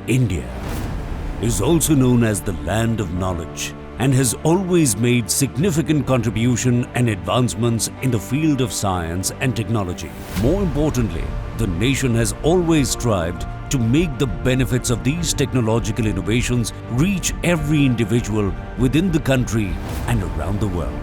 India is also known as the land of knowledge and has always made significant contribution and advancements in the field of science and technology. More importantly, the nation has always strived to make the benefits of these technological innovations reach every individual within the country and around the world.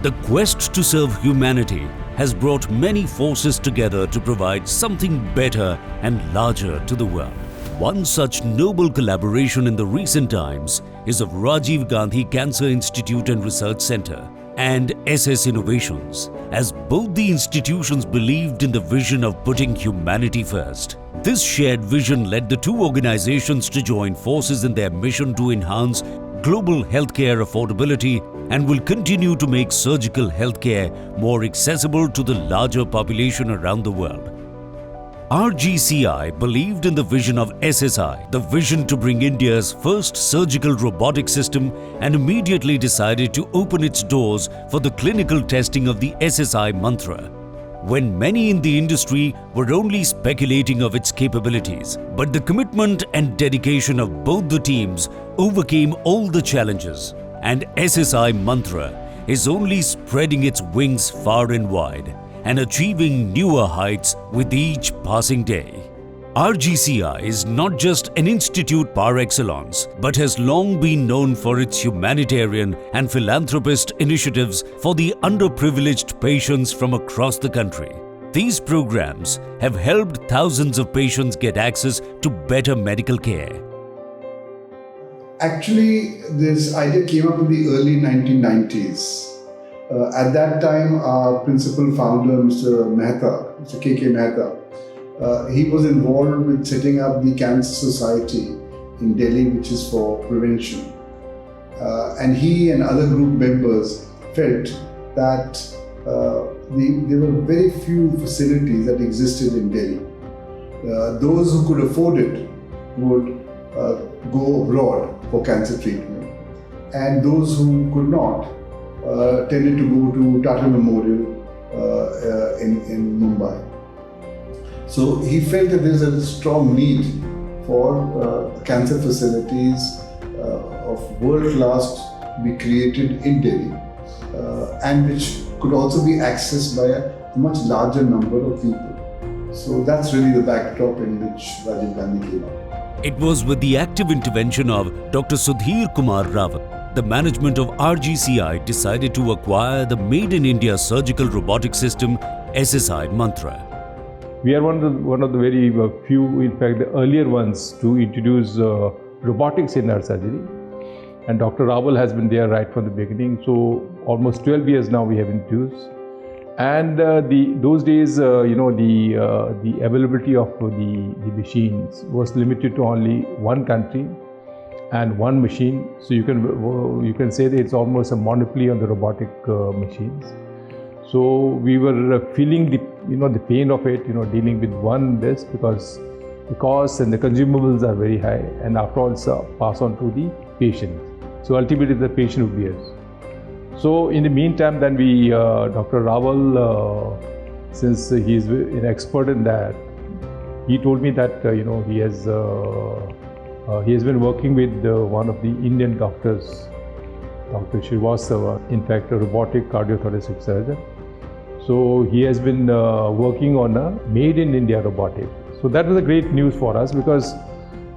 The quest to serve humanity has brought many forces together to provide something better and larger to the world. One such noble collaboration in the recent times is of Rajiv Gandhi Cancer Institute and Research Center and SS Innovations, as both the institutions believed in the vision of putting humanity first. This shared vision led the two organizations to join forces in their mission to enhance global healthcare affordability and will continue to make surgical healthcare more accessible to the larger population around the world. RGCI believed in the vision of SSI, the vision to bring India's first surgical robotic system, and immediately decided to open its doors for the clinical testing of the SSI mantra, when many in the industry were only speculating of its capabilities. But the commitment and dedication of both the teams overcame all the challenges, and SSI mantra is only spreading its wings far and wide and achieving newer heights with each passing day. RGCI is not just an institute par excellence, but has long been known for its humanitarian and philanthropist initiatives for the underprivileged patients from across the country. These programs have helped thousands of patients get access to better medical care. Actually, this idea came up in the early 1990s. At that time, our principal founder, Mr. K Mehta, he was involved with setting up the Cancer Society in Delhi, which is for prevention. And he and other group members felt that there were very few facilities that existed in Delhi. Those who could afford it would go abroad for cancer treatment, and those who could not tended to go to Tata Memorial in Mumbai. So he felt that there is a strong need for cancer facilities of world class to be created in Delhi, and which could also be accessed by a much larger number of people. So that's really the backdrop in which Rajiv Gandhi came up. It was with the active intervention of Dr. Sudhir K Rawal, the management of RGCI decided to acquire the Made in India surgical robotic system SSI mantra. We are one of the very few, in fact, the earlier ones to introduce robotics in our surgery. And Dr. Rawal has been there right from the beginning. So almost 12 years now we have introduced. And those days, the availability of the machines was limited to only one country and one machine. So you can say that it's almost a monopoly on the robotic machines. So we were feeling the pain of it, dealing with one this, because the costs and the consumables are very high, and after all it's passed on to the patient. So ultimately the patient would bear. So in the meantime, then Dr. Rawal, since he is an expert in that, he told me that he has been working with one of the Indian doctors, Dr. Srivastava, in fact a robotic cardiothoracic surgeon. So he has been working on a Made in India robotic. So that was a great news for us, because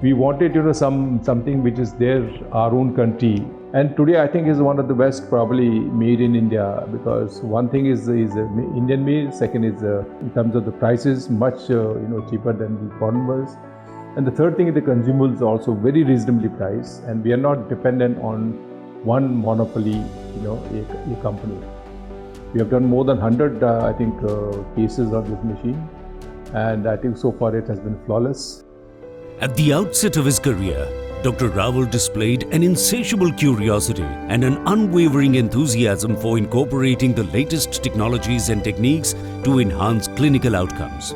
we wanted something which is there, our own country. And today I think is one of the best probably made in India, because one thing is Indian made, second is in terms of the prices much cheaper than the foreign ones. And the third thing is the consumables also very reasonably priced, and we are not dependent on one monopoly, a company. We have done more than 100, cases of this machine, and I think so far it has been flawless. At the outset of his career, Dr. Rawal displayed an insatiable curiosity and an unwavering enthusiasm for incorporating the latest technologies and techniques to enhance clinical outcomes.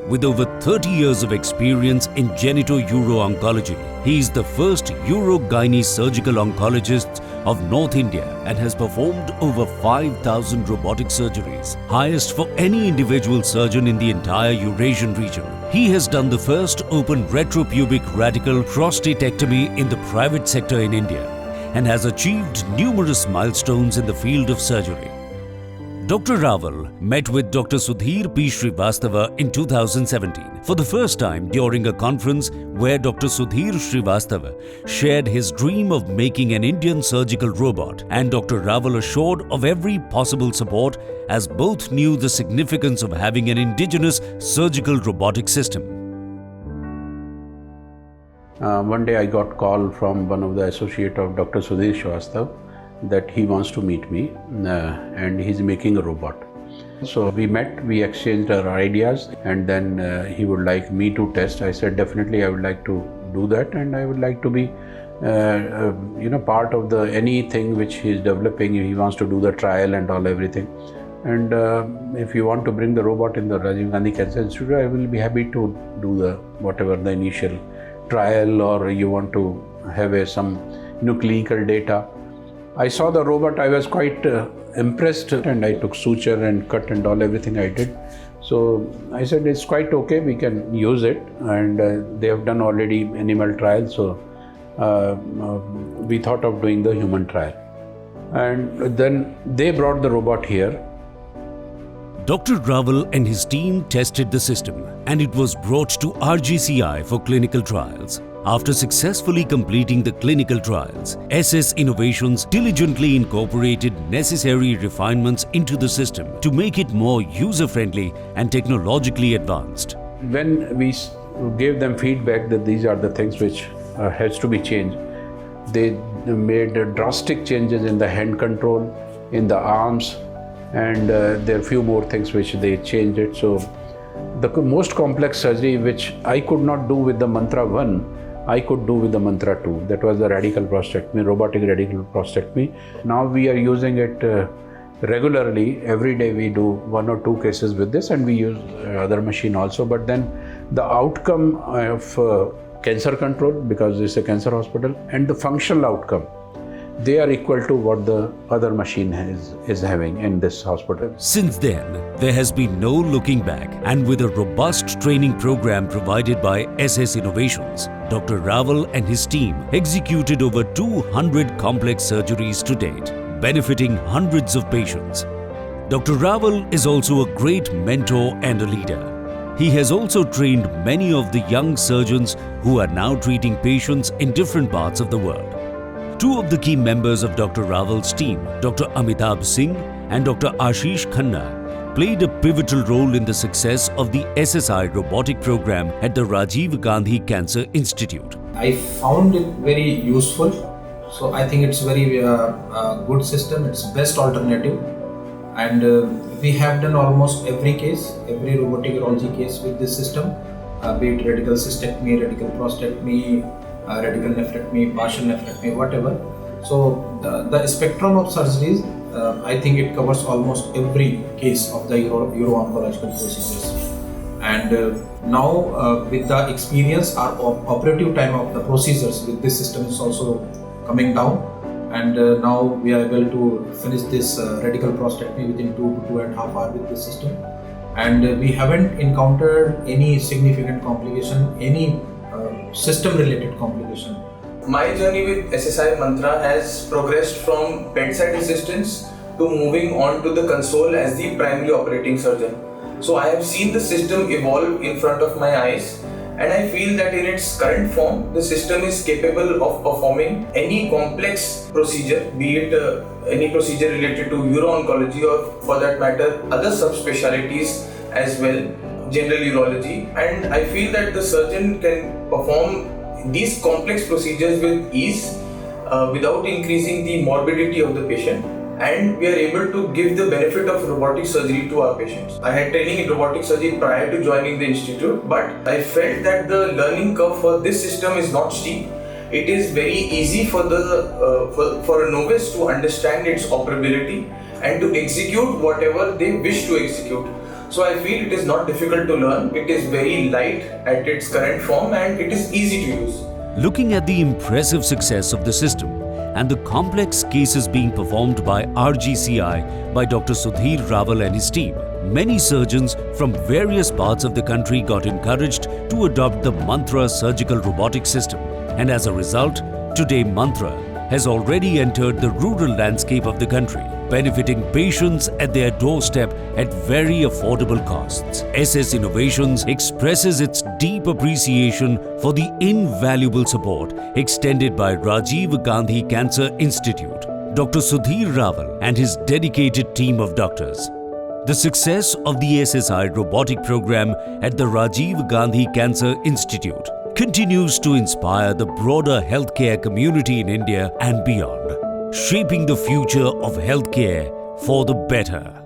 With over 30 years of experience in genito-uro-oncology, he is the first uro-gynae surgical oncologist of North India and has performed over 5,000 robotic surgeries, highest for any individual surgeon in the entire Eurasian region. He has done the first open retropubic radical prostatectomy in the private sector in India and has achieved numerous milestones in the field of surgery. Dr. Rawal met with Dr. Sudhir P. Srivastava in 2017 for the first time during a conference where Dr. Sudhir Srivastava shared his dream of making an Indian surgical robot, and Dr. Rawal assured of every possible support as both knew the significance of having an indigenous surgical robotic system. One day I got a call from one of the associate of Dr. Sudhir Srivastava that he wants to meet me and he's making a robot. So we met, we exchanged our ideas, and then he would like me to test. I said definitely I would like to do that, and I would like to be part of the anything which he is developing. He wants to do the trial and all everything. And if you want to bring the robot in the Rajiv Gandhi Cancer Institute, I will be happy to do the whatever the initial trial, or you want to have some clinical data. I saw the robot, I was quite impressed, and I took suture and cut and all everything I did. So I said it's quite okay, we can use it, and they have done already animal trials, so we thought of doing the human trial. And then they brought the robot here. Dr. Rawal and his team tested the system, and it was brought to RGCI for clinical trials. After successfully completing the clinical trials, SS Innovations diligently incorporated necessary refinements into the system to make it more user-friendly and technologically advanced. When we gave them feedback that these are the things which has to be changed, they made drastic changes in the hand control, in the arms, and there are few more things which they changed it. So the most complex surgery which I could not do with the Mantra 1, I could do with the Mantra 2. That was the radical prostatectomy, robotic radical prostatectomy. Now we are using it regularly. Every day we do 1 or 2 cases with this, and we use other machine also. But then the outcome of cancer control, because it's a cancer hospital, and the functional outcome, they are equal to what the other machine is having in this hospital. Since then, there has been no looking back, and with a robust training program provided by SS Innovations, Dr. Rawal and his team executed over 200 complex surgeries to date, benefiting hundreds of patients. Dr. Rawal is also a great mentor and a leader. He has also trained many of the young surgeons who are now treating patients in different parts of the world. 2 of the key members of Dr. Rawal's team, Dr. Amitabh Singh and Dr. Ashish Khanna, played a pivotal role in the success of the SSI robotic program at the Rajiv Gandhi Cancer Institute. I found it very useful, so I think it's very good system. It's best alternative, and we have done almost every case, every robotic urology case with this system, be it radical cystectomy, radical prostatectomy, radical nephrectomy, partial nephrectomy, whatever. So the spectrum of surgeries, I think it covers almost every case of the uro-oncological procedures. And now with the experience, our operative time of the procedures with this system is also coming down. And now we are able to finish this radical prostatectomy within 2 to 2.5 hours with this system. And we haven't encountered any significant complication, any system-related complication. My journey with SSI Mantra has progressed from bedside assistance to moving on to the console as the primary operating surgeon. So I have seen the system evolve in front of my eyes, and I feel that in its current form, the system is capable of performing any complex procedure, be it any procedure related to uro-oncology or for that matter other subspecialties as well, general urology, and I feel that the surgeon can perform these complex procedures with ease without increasing the morbidity of the patient, and we are able to give the benefit of robotic surgery to our patients. I had training in robotic surgery prior to joining the institute, but I felt that the learning curve for this system is not steep. It is very easy for a novice to understand its operability and to execute whatever they wish to execute. So I feel it is not difficult to learn, it is very light at its current form, and it is easy to use. Looking at the impressive success of the system and the complex cases being performed by RGCI by Dr. Sudhir Rawal and his team, many surgeons from various parts of the country got encouraged to adopt the Mantra surgical robotic system. And as a result, today Mantra has already entered the rural landscape of the country, benefiting patients at their doorstep at very affordable costs. SS Innovations expresses its deep appreciation for the invaluable support extended by Rajiv Gandhi Cancer Institute, Dr. Sudhir Rawal and his dedicated team of doctors. The success of the SSI robotic program at the Rajiv Gandhi Cancer Institute continues to inspire the broader healthcare community in India and beyond, shaping the future of healthcare for the better.